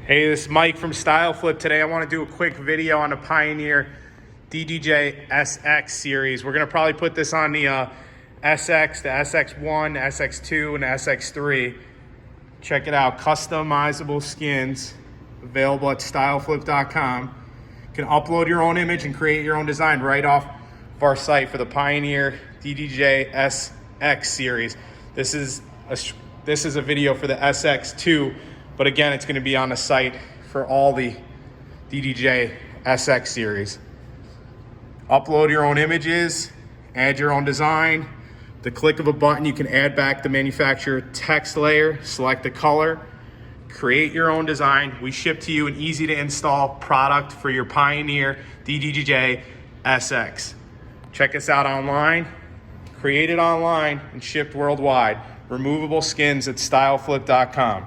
Hey, this is Mike from Style Flip. Today I want to do a quick video on the Pioneer DDJ SX series. We're going to probably put this on the SX, the SX1, the SX2, and the SX3. Check it out, customizable skins available at styleflip.com. You can upload your own image and create your own design right off of our site for the Pioneer DDJ SX series. This is a video for the SX2, but again, it's going to be on the site for all the DDJ SX series. Upload your own images, add your own design. The click of a button, you can add back the manufacturer text layer, select the color, create your own design. We ship to you an easy to install product for your Pioneer DDJ SX. Check us out online, created online and shipped worldwide. Removable skins at styleflip.com.